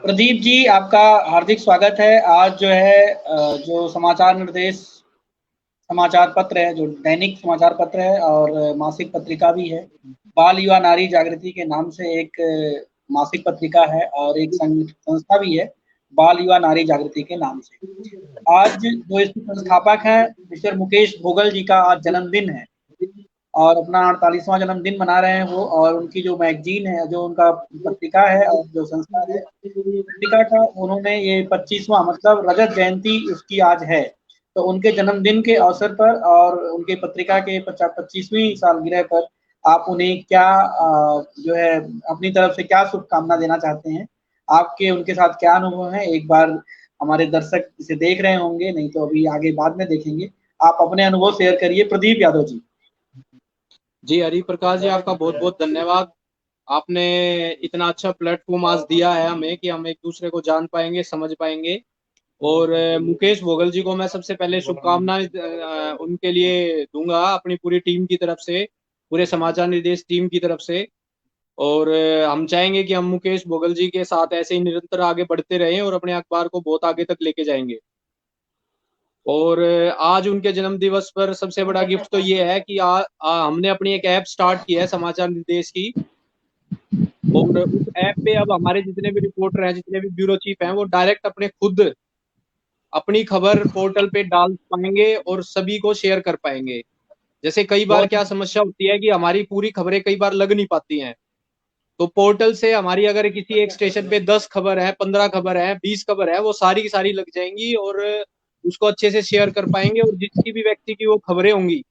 प्रदीप जी, आपका हार्दिक स्वागत है। आज जो है जो समाचार निर्देश समाचार पत्र है, जो दैनिक समाचार पत्र है और मासिक पत्रिका भी है, बाल युवा नारी जागृति के नाम से एक मासिक पत्रिका है और एक संस्था भी है, बाल युवा नारी जागृति के नाम से। आज जो इसके संस्थापक हैं मिस्टर मुकेश भोगल जी का आज जन्मदिन है और अपना 48वां जन्मदिन मना रहे हैं वो। और उनकी जो मैगजीन है, जो उनका पत्रिका है और जो संस्था है, पत्रिका का उन्होंने ये 25वां मतलब रजत जयंती उसकी आज है। तो उनके जन्मदिन के अवसर पर और उनके पत्रिका के 25वीं सालगिरह पर आप उन्हें क्या जो है अपनी तरफ से क्या शुभकामना देना चाहते हैं? आपके उनके साथ क्या अनुभव है? एक बार हमारे दर्शक इसे देख रहे होंगे, नहीं तो अभी आगे बाद में देखेंगे। आप अपने अनुभव शेयर करिए, प्रदीप यादव जी। जी हरिप्रकाश जी, आपका बहुत बहुत धन्यवाद। आपने इतना अच्छा प्लेटफॉर्म आज दिया है हमें कि हम एक दूसरे को जान पाएंगे, समझ पाएंगे। और मुकेश भोगल जी को मैं सबसे पहले शुभकामनाएं उनके लिए दूंगा अपनी पूरी टीम की तरफ से, पूरे समाचार निर्देश टीम की तरफ से। और हम चाहेंगे कि हम मुकेश भोगल जी के साथ ऐसे ही निरंतर आगे बढ़ते रहें और अपने अखबार को बहुत आगे तक लेके जाएंगे। और आज उनके जन्म दिवस पर सबसे बड़ा गिफ्ट तो ये है कि हमने अपनी एक ऐप स्टार्ट की है समाचार निर्देश की। और उस ऐप पे अब हमारे जितने भी रिपोर्टर हैं, जितने भी ब्यूरो चीफ हैं, वो डायरेक्ट अपने खुद अपनी खबर पोर्टल पे डाल पाएंगे और सभी को शेयर कर पाएंगे। जैसे कई बार क्या समस्या होती है कि हमारी पूरी खबरें कई बार लग नहीं पाती हैं, तो पोर्टल से हमारी अगर किसी एक स्टेशन पे 10 खबर है, 15 खबर है, 20 खबर है, वो सारी की सारी लग जाएंगी और उसको अच्छे से शेयर कर पाएंगे। और जिसकी भी व्यक्ति की वो खबरें होंगी,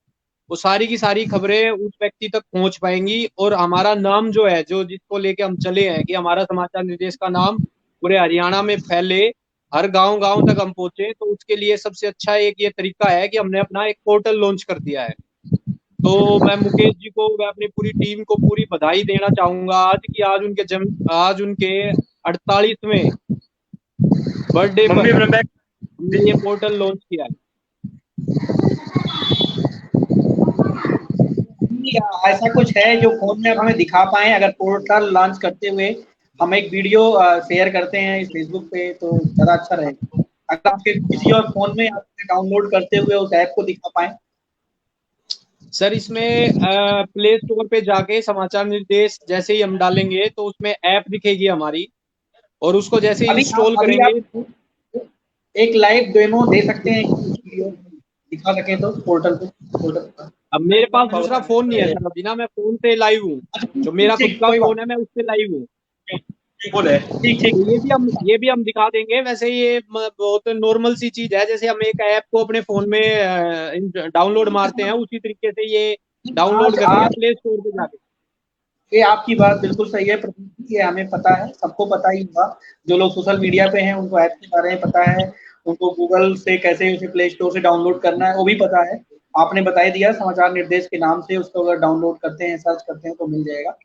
वो सारी की सारी खबरें उस व्यक्ति तक पहुंच पाएंगी। और हमारा नाम जो है, जो जिसको लेके हम चले हैं कि हमारा समाचार निर्देश का नाम पूरे हरियाणा में फैले, हर गांव गांव तक हम पहुंचे, तो उसके लिए सबसे अच्छा एक ये तरीका है कि हमने अपना एक पोर्टल लॉन्च कर दिया है। तो मैं मुकेश जी को, मैं अपनी पूरी टीम को पूरी बधाई देना चाहूंगा आज उनके 48वें बर्थडे पर हमने ये पोर्टल लॉन्च किया है। ऐसा कुछ है जो फोन में आप हमें दिखा पाए? अगर पोर्टल लॉन्च करते हुए हम एक वीडियो शेयर करते हैं इस फेसबुक पे तो ज्यादा अच्छा रहेगा। अगर आपके किसी और फोन में आप डाउनलोड करते हुए उस ऐप को दिखा पाए। सर, इसमें प्ले स्टोर पे जाके समाचार निर्देश जैसे ही हम डालेंगे तो उसमें ऐप दिखेगी हमारी, और उसको जैसे ही इंस्टॉल अभी करेंगे। आप एक लाइव डेमो दे सकते हैं, वीडियो दिखा सकें तो पोर्टल पे। अब मेरे पास दूसरा फोन नहीं है सर, अभी ना मैं फोन पे लाइव हूँ। जो मेरा खुद का कोई बात फोन है मैं उससे लाइव हूँ। ठीक ठीक। तो ये भी हम दिखा देंगे। वैसे ये बहुत नॉर्मल सी चीज है, जैसे हम एक ऐप को अपने फोन में डाउनलोड मारते हैं, उसी तरीके से ये डाउनलोड आज करनी है आज प्ले स्टोर पे जाके। ये आपकी बात बिल्कुल सही है प्रदीप जी, ये हमें पता है, सबको पता ही होगा। जो लोग सोशल मीडिया पे हैं उनको ऐप के बारे में पता है, उनको गूगल से कैसे उसे प्ले स्टोर से डाउनलोड करना है वो भी पता है। आपने बता ही दिया, समाचार निर्देश के नाम से उसको अगर डाउनलोड करते हैं, सर्च करते हैं तो मिल जाएगा।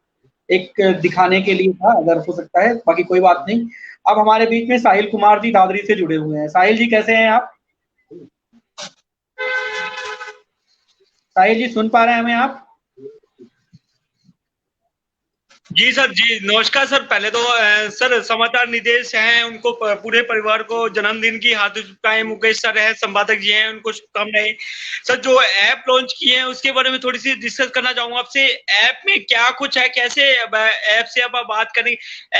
एक दिखाने के लिए था, अगर हो सकता है, बाकी कोई बात नहीं। अब हमारे बीच में साहिल कुमार जी दादरी से जुड़े हुए हैं। साहिल जी कैसे हैं आप? साहिल जी सुन पा रहे हैं हमें आप? जी सर, जी नमस्कार सर। पहले तो सर समाचार निदेश हैं, उनको पूरे परिवार को जन्मदिन की हार्दिक शुभकामनाएं। मुकेश सर है, संपादक जी हैं, उनको शुभकामनाएं। सर, जो ऐप लॉन्च किए हैं उसके बारे में थोड़ी सी डिस्कस करना चाहूंगा आपसे। ऐप में क्या कुछ है, कैसे ऐप से अब आप बात करें,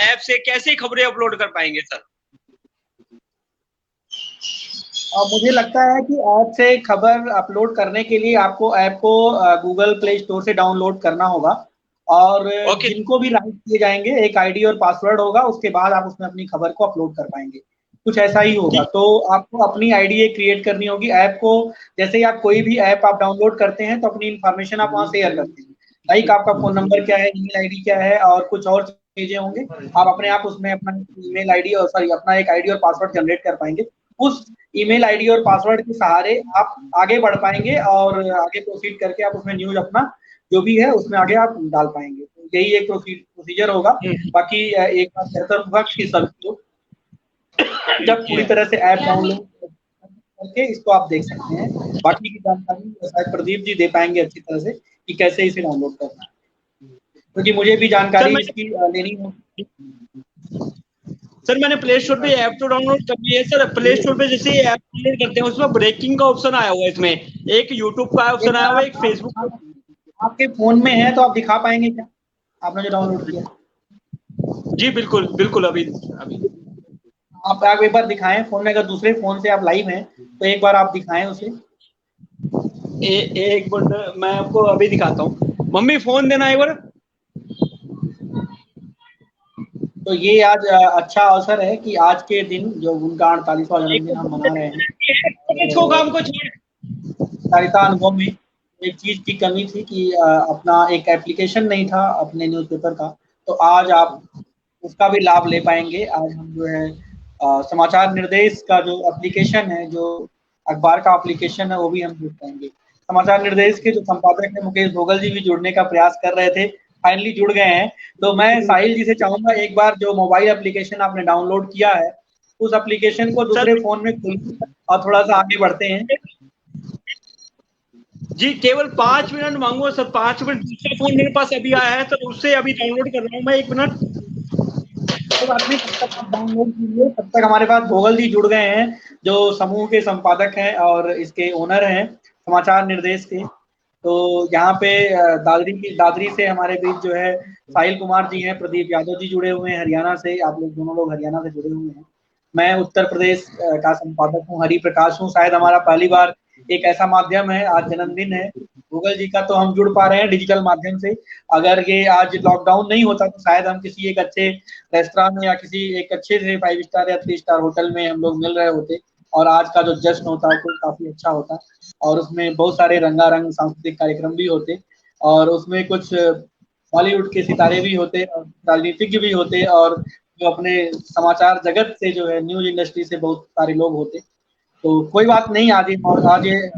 ऐप से कैसे खबरें अपलोड कर पाएंगे सर? मुझे लगता है कि ऐप से खबर अपलोड करने के लिए आपको ऐप को गूगल प्ले स्टोर से डाउनलोड करना होगा और जिनको भी लाइक किए जाएंगे एक आईडी और पासवर्ड होगा, उसके बाद आप उसमें अपनी खबर को अपलोड कर पाएंगे। कुछ ऐसा ही होगा। तो आपको अपनी आईडी एक क्रिएट करनी होगी। ऐप को जैसे ही आप कोई भी ऐप आप डाउनलोड करते हैं तो अपनी इन्फॉर्मेशन आप वहाँ शेयर करते हैं, लाइक आपका फोन नंबर क्या है, ईमेल आईडी क्या है और कुछ और चीजें होंगे। आप अपने आप उसमें अपना ईमेल आईडी और सॉरी अपना एक आईडी और पासवर्ड जनरेट कर पाएंगे। उस ईमेल आईडी और पासवर्ड के सहारे आप आगे बढ़ पाएंगे और आगे प्रोसीड करके आप उसमें न्यूज अपना जो भी है उसमें आगे आप डाल पाएंगे। तो यही एक प्रोसीजर होगा। बाकी एक बात बेहतर होगा कि सभी लोग जब पूरी तरह से ऐप डाउनलोड करके इसको आप देख सकते हैं। बाकी की जानकारी शायद प्रदीप जी दे पाएंगे अच्छी तरह से कि कैसे इसे डाउनलोड करना है, क्योंकि मुझे भी जानकारी इसकी लेनी होगी। सर मैंने प्ले स्टोर पे ऐप तो डाउनलोड कर ली है सर। प्ले स्टोर पे जैसे ऐप डाउनलोड करते हैं उसमें ब्रेकिंग का ऑप्शन आया हुआ है, इसमें एक यूट्यूब का ऑप्शन आया हुआ है, एक फेसबुक। आपके फोन में है तो आप दिखा पाएंगे क्या, आपने जो डाउनलोड किया? जी बिल्कुल बिल्कुल, अभी आप एक बार दिखाएं फोन में, अगर दूसरे फोन से आप लाइव हैं तो एक बार आप दिखाएं उसे। एक मिनट मैं आपको अभी दिखाता हूँ। मम्मी फोन देना एक बार। तो ये आज अच्छा अवसर है कि आज के दिन जो उनका 48वां जन्मदिन हम मना रहे हैं, इसको काम को छोड़। पत्रकारिता अनुभव में एक चीज की कमी थी कि अपना एक एप्लीकेशन नहीं था अपने न्यूज़पेपर का, तो आज आप उसका भी लाभ ले पाएंगे। आज हम जो है समाचार निर्देश का जो एप्लीकेशन है, जो अखबार का एप्लीकेशन है, वो भी हम जुड़ पाएंगे। समाचार निर्देश के जो संपादक है मुकेश भोगल जी भी जुड़ने का प्रयास कर रहे थे, फाइनली जुड़ गए हैं। तो मैं साहिल जी से चाहूंगा एक बार जो मोबाइल एप्लीकेशन आपने डाउनलोड किया है उस एप्लीकेशन को दूसरे फोन में खोलिए और थोड़ा सा आगे बढ़ते हैं। जी केवल 5 मिनट मांगूंगा सर, 5 मिनट। दूसरा फोन मेरे पास अभी आया है तो उससे अभी डाउनलोड कर रहा हूँ मैं, 1 मिनट। कोई बात नहीं, तब तक आप डाउनलोड कीजिए। तब तक हमारे पास भोगल जी जुड़ गए हैं जो समूह के संपादक हैं और इसके ओनर हैं समाचार निर्देश के। तो यहाँ पे दादरी से हमारे बीच जो है साहिल कुमार जी हैं, प्रदीप यादव जी जुड़े हुए हैं हरियाणा से। आप लोग दोनों लोग हरियाणा से जुड़े हुए हैं। मैं उत्तर प्रदेश का संपादक हूँ, हरि प्रकाश हूँ। शायद हमारा पहली बार एक ऐसा माध्यम है, आज जन्मदिन है भोगल जी का, तो हम जुड़ पा रहे हैं डिजिटल माध्यम से। अगर ये आज लॉकडाउन नहीं होता तो शायद हम किसी एक अच्छे रेस्टोरेंट में या किसी एक अच्छे से 5 स्टार या 3 स्टार होटल में हम लोग मिल रहे होते और आज का जो जश्न होता वो काफी अच्छा होता और उसमें बहुत सारे रंगारंग सांस्कृतिक कार्यक्रम भी होते और उसमें कुछ बॉलीवुड के सितारे भी होते, राजनीतिज्ञ भी होते और जो अपने समाचार जगत से जो है न्यूज इंडस्ट्री से बहुत सारे लोग होते। तो कोई बात नहीं, आज ये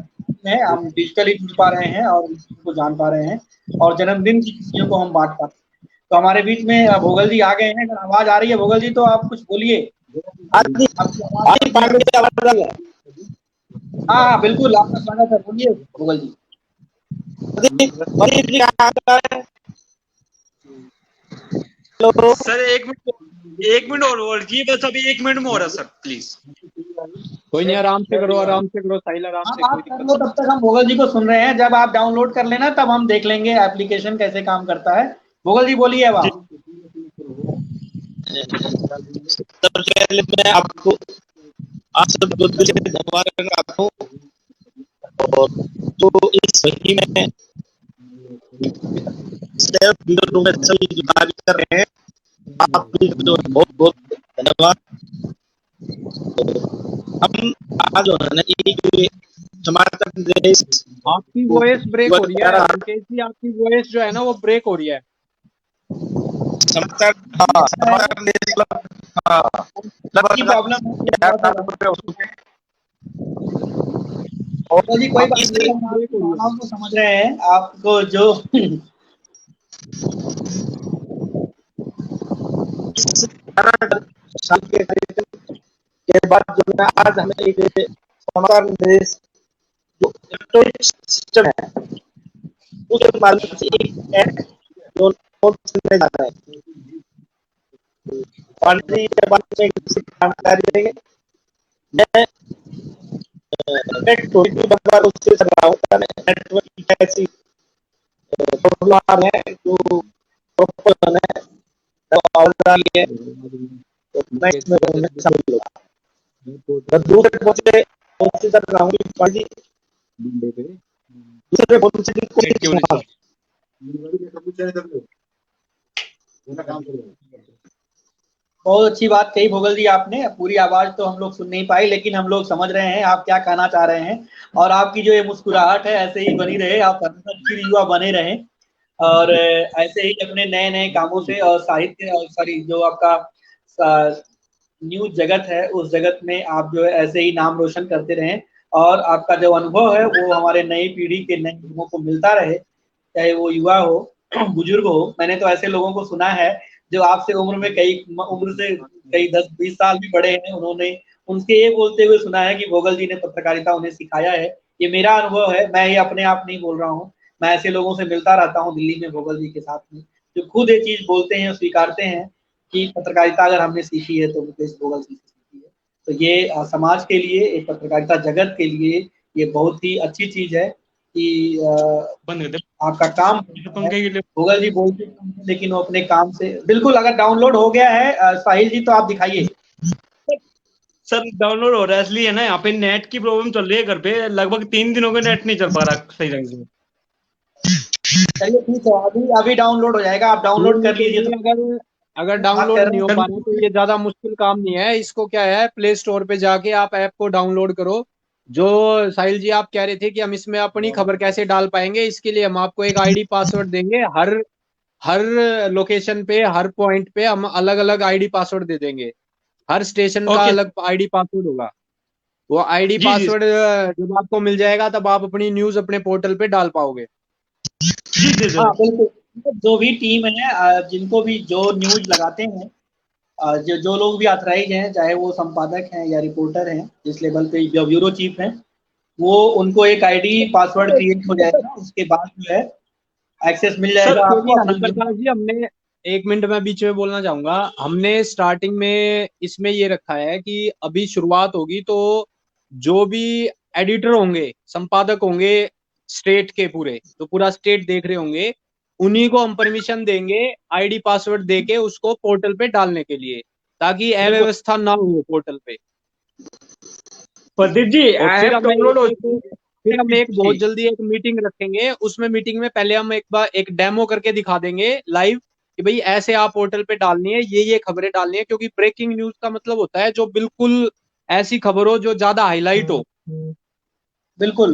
है हम डिजिटली जुड़ पा रहे हैं और को जान पा रहे हैं और जन्मदिन की खुशियों को हम बांट पाते हैं। तो हमारे बीच में भोगल जी आ गए हैं। अगर आवाज आ रही है भोगल जी तो आप कुछ बोलिए। हाँ बिल्कुल, आपका स्वागत है, बोलिए भोगल जी। सर 1 मिनट और होल्ड कीजिए, बस अभी 1 मिनट में हो रहा सर, प्लीज। कोई नहीं, आराम से करो, आराम से करो साहिल, आराम से, कोई कर लो। तब तक हम भोगल जी को सुन रहे हैं। जब आप डाउनलोड कर लेना तब हम देख लेंगे एप्लीकेशन कैसे काम करता है। भोगल जी बोलिए अब आप। सबसे पहले मैं आपको आप सब दिल से धन्यवाद करता हूँ और जो इस महीने में सभी जो कार्य कर रहे हैं आप जो बहुत बहुत धन्यवाद। हम आज जो है ना एक समाचार निर्देश। आपकी वॉइस ब्रेक हो रही है मुकेश जी, आपकी वॉइस जो है ना वो ब्रेक हो रही है। समाचार और जी कोई बात नहीं, हम तो समझ रहे हैं आपको जो के बाद जो है आज हमें एक समाचार निर्देश जो इलेक्ट्रॉनिक सिस्टम है उसके माध्यम से एक ऐप जो चलने जा रहा है के बारे में जानकारी देंगे। मैं उससे चल रहा हूँ नेटवर्क की कैसी प्रॉब्लम है जो प्रॉब्लम है है तो मैं इसमें शामिल होगा। दूसरे पहुंचे उससे चल रहा हूँ दूसरे पहुंचे बहुत अच्छी बात कही भोगल जी आपने। पूरी आवाज तो हम लोग सुन नहीं पाए लेकिन हम लोग समझ रहे हैं आप क्या कहना चाह रहे हैं और आपकी जो ये मुस्कुराहट है ऐसे ही बनी रहे, आप अच्छी युवा बने रहें और ऐसे ही अपने नए नए कामों से और साहित्य और सॉरी जो आपका न्यूज जगत है उस जगत में आप जो है ऐसे ही नाम रोशन करते रहें और आपका जो अनुभव है वो हमारे नई पीढ़ी के नए लोगों को मिलता रहे, चाहे वो युवा हो बुजुर्ग हो। मैंने तो ऐसे लोगों को सुना है जो आपसे उम्र में उम्र से कई 10-20 साल भी बड़े हैं, उन्होंने उनके ये बोलते हुए सुना है कि भोगल जी ने पत्रकारिता उन्हें सिखाया है। ये मेरा अनुभव है, मैं ये अपने आप नहीं बोल रहा हूँ, मैं ऐसे लोगों से मिलता रहता हूँ दिल्ली में भोगल जी के साथ में जो खुद ये चीज बोलते हैं स्वीकारते हैं कि पत्रकारिता अगर हमने सीखी है तो मुकेश भोगल से सीखी है। तो ये समाज के लिए, एक पत्रकारिता जगत के लिए ये बहुत ही अच्छी चीज है कि आपका काम है। भोगल जी बोलते हैं लेकिन वो अपने काम से बिल्कुल। अगर डाउनलोड हो गया है साहिल जी तो आप दिखाइए। सर डाउनलोड हो रहा है, इसलिए है ना, यहाँ पे नेट की प्रॉब्लम चल रही है घर पे, लगभग 3 दिनों के नेट नहीं चल पा रहा सही ढंग से। चलिए ठीक है, अभी डाउनलोड हो जाएगा, आप डाउनलोड कर लीजिए। अगर डाउनलोड नहीं हो पा रहा तो ये ज्यादा मुश्किल काम नहीं है। इसको क्या है, प्ले स्टोर पे जाके आप ऐप को डाउनलोड करो। जो साहिल जी आप कह रहे थे कि हम इसमें अपनी खबर कैसे डाल पाएंगे, इसके लिए हम आपको एक आईडी पासवर्ड देंगे। हर हर लोकेशन पे, हर पॉइंट पे हम अलग अलग आईडी पासवर्ड दे देंगे। हर स्टेशन का अलग आईडी पासवर्ड होगा। वो आईडी पासवर्ड जब आपको मिल जाएगा तब आप अपनी न्यूज अपने पोर्टल पे डाल पाओगे। हाँ बिल्कुल, जो भी टीम है, जिनको भी जो न्यूज लगाते हैं, जो लोग भी ऑथराइज हैं, चाहे वो संपादक हैं या रिपोर्टर हैं, जिस लेवल पे जो ब्यूरो चीफ हैं, वो उनको एक आईडी पासवर्ड क्रिएट हो जाएगा। उसके बाद जो है एक्सेस मिल जाएगा आपको। हरिप्रकाश जी, हमने 1 मिनट में बीच में बोलना चाहूंगा। हमने स्टार्टिंग में इसमें ये रखा है कि अभी शुरुआत होगी तो जो भी एडिटर होंगे, संपादक होंगे स्टेट के पूरे, तो पूरा स्टेट देख रहे होंगे, उन्हीं को हम परमिशन देंगे आईडी पासवर्ड देके उसको पोर्टल पे डालने के लिए, ताकि अव्यवस्था ना हो पोर्टल पे। प्रदीप जी फिर हम एक बहुत जल्दी एक मीटिंग रखेंगे। उसमें मीटिंग में पहले हम एक बार एक डेमो करके दिखा देंगे लाइव कि भाई ऐसे आप पोर्टल पे डालनी है, ये खबरें डालनी है। क्योंकि ब्रेकिंग न्यूज का मतलब होता है जो बिल्कुल ऐसी खबर हो जो ज्यादा हाईलाइट हो। बिल्कुल,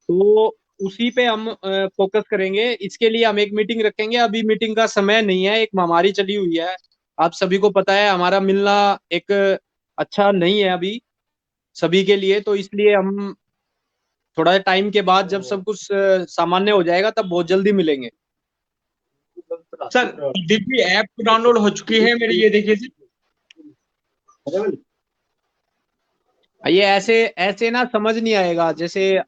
तो उसी पे हम फोकस करेंगे। इसके लिए हम एक मीटिंग रखेंगे। अभी मीटिंग का समय नहीं है, एक महामारी चली हुई है, आप सभी को पता है। हमारा मिलना एक अच्छा नहीं है अभी सभी के लिए। तो इसलिए हम थोड़ा टाइम के बाद जब सब कुछ सामान्य हो जाएगा तब बहुत जल्दी मिलेंगे। सर दिव्य ऐप डाउनलोड हो चुकी है मेरी, ये देखिए सर। ये ऐसे ऐसे ना समझ नहीं आएगा, जैसे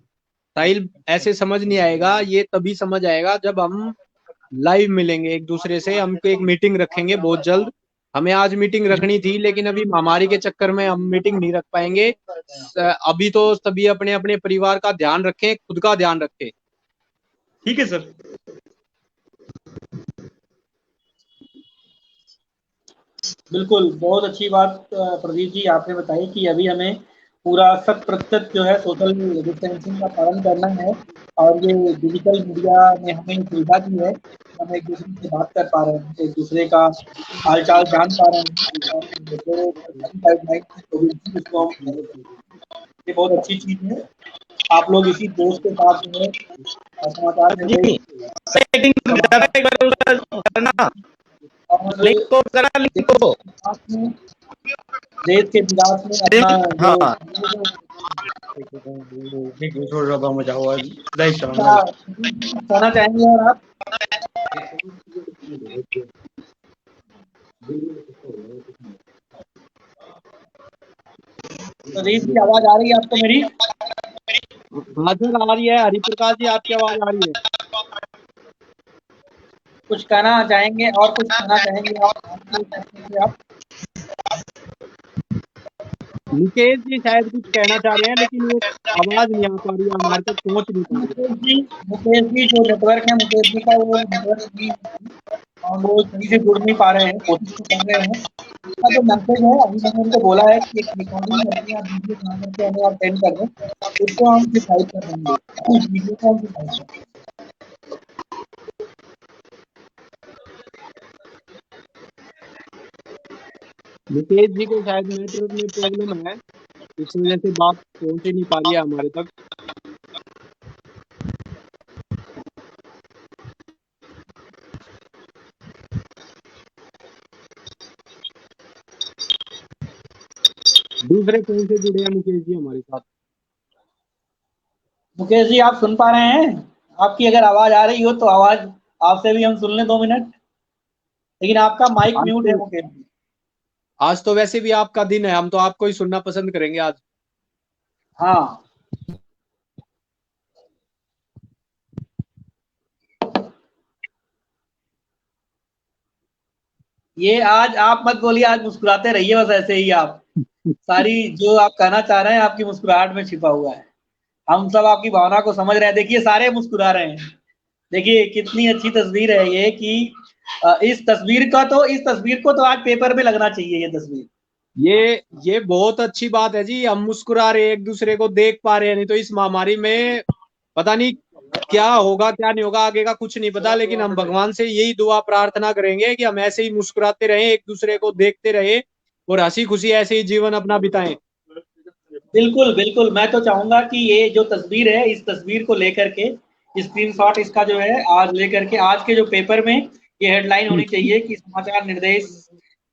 साहिल ऐसे समझ नहीं आएगा। ये तभी समझ आएगा जब हम लाइव मिलेंगे एक दूसरे से। हमको एक मीटिंग रखेंगे बहुत जल्द। हमें आज मीटिंग रखनी थी लेकिन अभी महामारी के चक्कर में हम मीटिंग नहीं रख पाएंगे। अभी तो सभी अपने अपने परिवार का ध्यान रखें, खुद का ध्यान रखें। ठीक है सर। बिल्कुल, बहुत अच्छी बात प्रदीप जी आपने बताई कि अभी हमें पूरा 100% जो है सोशल डिस्टेंसिंग का पालन करना है। और ये डिजिटल मीडिया ने हमें सुविधा दी है, हम एक दूसरे से बात कर पा रहे हैं, एक दूसरे का हाल-चाल जान पा रहे हैं। और जो गाइडलाइन कोविड उसको हम फॉलो कर रहे हैं। ये बहुत अच्छी चीज़ है। आप लोग इसी जोश के साथ जो है समाचार निर्देश और देश के विकास में अपना जो कहना चाहेंगे और आप? प्रदीप जी आवाज आ रही है आपको मेरी? हाँ सर आ रही है। हरिप्रकाश जी आपकी आवाज आ रही है। कुछ कहना चाहेंगे और कुछ कहना चाहेंगे आप? मुकेश जी शायद कुछ कहना चाह रहे हैं लेकिन वो आवाज नहीं आ पा रही है, हमारे तक पहुंच नहीं पा रही। मुकेश जी जो नेटवर्क है, मुकेश जी का वो नेटवर्क भी और वो सही से जुड़ नहीं पा रहे हैं, कोशिश तो कर रहे हैं। उसका जो मैसेज है अभी मैंने उनको बोला है कि एक रिकॉर्डिंग करके आप वीडियो बना करके हमें आप सेंड कर दें, उसको हम डिसाइड कर देंगे, उस वीडियो को हम डिसाइड कर देंगे। मुकेश जी को शायद नेटवर्क में प्रॉब्लम है, इस वजह से बात पहुंच ही नहीं पा रही है हमारे तक। दूसरे फोन से जुड़े हैं मुकेश जी हमारे साथ। मुकेश जी आप सुन पा रहे हैं? आपकी अगर आवाज आ रही हो तो आवाज आपसे भी हम सुन लें 2 मिनट, लेकिन आपका माइक म्यूट है मुकेश जी। आज तो वैसे भी आपका दिन है, हम तो आपको ही सुनना पसंद करेंगे आज। हाँ ये आज आप मत बोलिए, आज मुस्कुराते रहिए बस ऐसे ही आप। सारी जो आप कहना चाह रहे हैं आपकी मुस्कुराहट में छिपा हुआ है। हम सब आपकी भावना को समझ रहे हैं। देखिए सारे मुस्कुरा रहे हैं। देखिए कितनी अच्छी तस्वीर है ये कि इस तस्वीर को तो आज पेपर में लगना चाहिए ये तस्वीर। ये बहुत अच्छी बात है जी, हम मुस्कुरा रहे हैं, एक दूसरे को देख पा रहे हैं। नहीं तो इस महामारी में पता नहीं क्या होगा क्या नहीं होगा, आगे का कुछ नहीं पता। लेकिन हम भगवान से यही दुआ प्रार्थना करेंगे कि हम ऐसे ही मुस्कुराते रहें, एक दूसरे को देखते रहे और हंसी खुशी ऐसे ही जीवन अपना बिताएं। बिल्कुल बिल्कुल, मैं तो चाहूंगा कि ये जो तस्वीर है, इस तस्वीर को लेकर के स्क्रीनशॉट इसका जो है आज लेकर के आज के जो पेपर में ये हेडलाइन होनी चाहिए कि समाचार निर्देश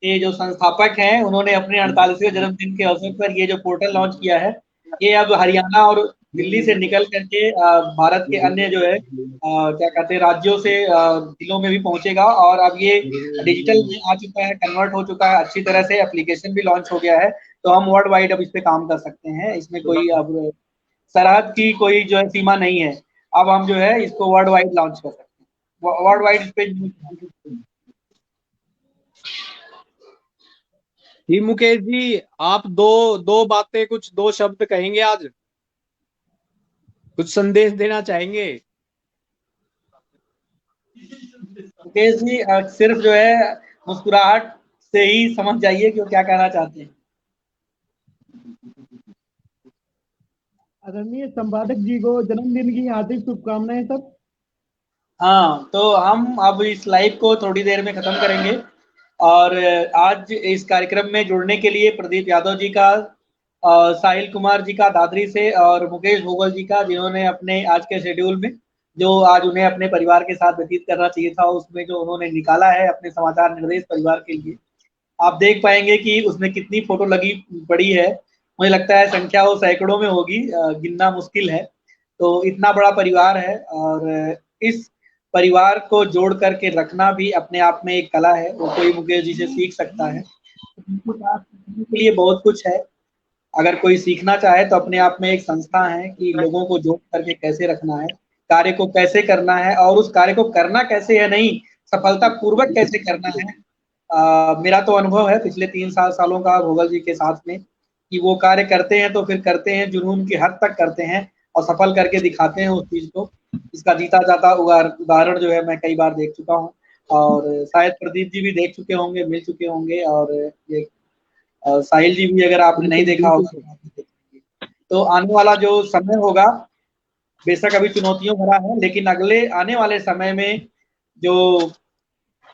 के जो संस्थापक हैं उन्होंने अपने 48वें जन्मदिन के अवसर पर ये जो पोर्टल लॉन्च किया है, ये अब हरियाणा और दिल्ली से निकल करके भारत के अन्य जो है क्या कहते हैं राज्यों से जिलों में भी पहुंचेगा। और अब ये डिजिटल में आ चुका है, कन्वर्ट हो चुका है अच्छी तरह से, एप्लीकेशन भी लॉन्च हो गया है। तो हम वर्ल्ड वाइड अब इस पे काम कर सकते हैं। इसमें कोई अब सरहद की कोई जो है सीमा नहीं है। अब हम जो है इसको वर्ल्ड वाइड लॉन्च कर सकते हैं, वर्ल्ड वाइड इस पे। जी मुकेश जी, आप दो दो बातें, कुछ दो शब्द कहेंगे आज, कुछ संदेश देना चाहेंगे? मुकेश जी सिर्फ जो है मुस्कुराहट से ही समझ जाइए कि वो क्या कहना चाहते हैं। आदरणीय संपादक जी को जन्मदिन की हार्दिक शुभकामनाएं सब। हाँ, तो हम अब इस लाइव को थोड़ी देर में खत्म करेंगे। और आज इस कार्यक्रम में जुड़ने के लिए प्रदीप यादव जी का, साहिल कुमार जी का दादरी से, और मुकेश भोगल जी का, जिन्होंने अपने आज के शेड्यूल में जो आज उन्हें अपने परिवार के साथ व्यतीत करना चाहिए था उसमें जो उन्होंने निकाला है अपने समाचार निर्देश परिवार के लिए। आप देख पाएंगे कि उसमें कितनी फोटो लगी पड़ी है। मुझे लगता है संख्या वो सैकड़ों में होगी, गिनना मुश्किल है। तो इतना बड़ा परिवार है और इस परिवार को जोड़ करके रखना भी अपने आप में एक कला है, वो कोई मुकेश जी से सीख सकता है। सीखने के लिए बहुत कुछ है। अगर कोई सीखना चाहे तो अपने आप में एक संस्था है कि लोगों को जोड़ करके कैसे रखना है, कार्य को कैसे करना है, और उस कार्य को करना कैसे है नहीं, सफलता पूर्वक कैसे करना है। मेरा तो अनुभव है पिछले 3 सालों का भोगल जी के साथ में कि वो कार्य करते हैं तो फिर करते हैं, जुनून की हद तक करते हैं और सफल करके दिखाते हैं उस चीज को। इसका जीता जाता उदाहरण जो है मैं कई बार देख चुका हूँ, और शायद प्रदीप जी भी देख चुके होंगे, मिल चुके होंगे। और ये साहिल जी भी अगर आपने नहीं देखा होगा तो आने वाला जो समय होगा बेशक अभी चुनौतियों भरा है, लेकिन अगले आने वाले समय में जो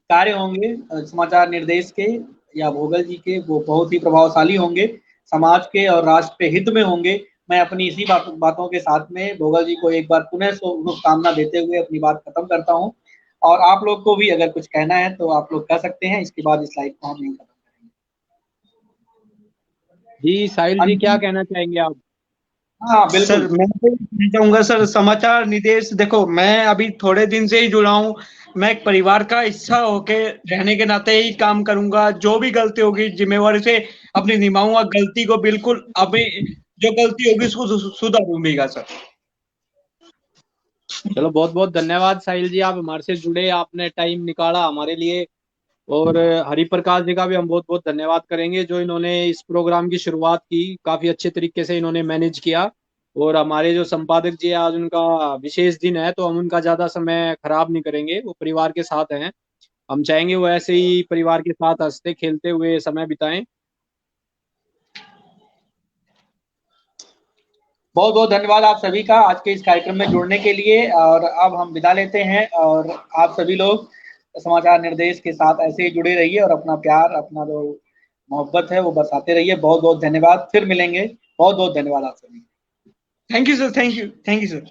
कार्य होंगे समाचार निर्देश के या भोगल जी के, वो बहुत ही प्रभावशाली होंगे, समाज के और राष्ट्र के हित में होंगे। मैं अपनी इसी बातों के साथ में भोगल जी को एक बार पुनः शुभकामना देते हुए अपनी बात खत्म करता हूँ। और आप लोग को भी अगर कुछ कहना है तो आप लोग कह सकते हैं, इसके बाद इस लाइव को हम यहीं खत्म करेंगे। जी साहिल जी, क्या कहना चाहेंगे आप? हाँ बिल्कुल सर, मैं तो चाहूंगा सर, समाचार निदेश, देखो मैं अभी थोड़े दिन से ही जुड़ा हूँ। मैं एक परिवार का हिस्सा होके रहने के नाते ही काम करूंगा। जो भी गलती होगी जिम्मेवारी से अपनी निभाऊंगा, गलती को बिल्कुल अभी जो गलती होगी उसको सुधारूंगा सर। चलो बहुत बहुत धन्यवाद साहिल जी, आप हमारे से जुड़े, आपने टाइम निकाला हमारे लिए। और हरिप्रकाश जी का भी हम बहुत बहुत धन्यवाद करेंगे, जो इन्होंने इस प्रोग्राम की शुरुआत की, काफी अच्छे तरीके से इन्होंने मैनेज किया। और हमारे जो संपादक जी आज उनका विशेष दिन है, तो हम उनका ज्यादा समय खराब नहीं करेंगे, वो परिवार के साथ हैं। हम चाहेंगे वो ऐसे ही परिवार के साथ हंसते खेलते हुए समय बिताएं। बहुत बहुत धन्यवाद आप सभी का आज के इस कार्यक्रम में जुड़ने के लिए। और अब हम विदा लेते हैं, और आप सभी लोग समाचार निर्देश के साथ ऐसे ही जुड़े रहिए और अपना प्यार, अपना जो मोहब्बत है वो बरसाते रहिए। बहुत बहुत धन्यवाद, फिर मिलेंगे। बहुत बहुत धन्यवाद आप सभी। Thank you sir, thank you sir.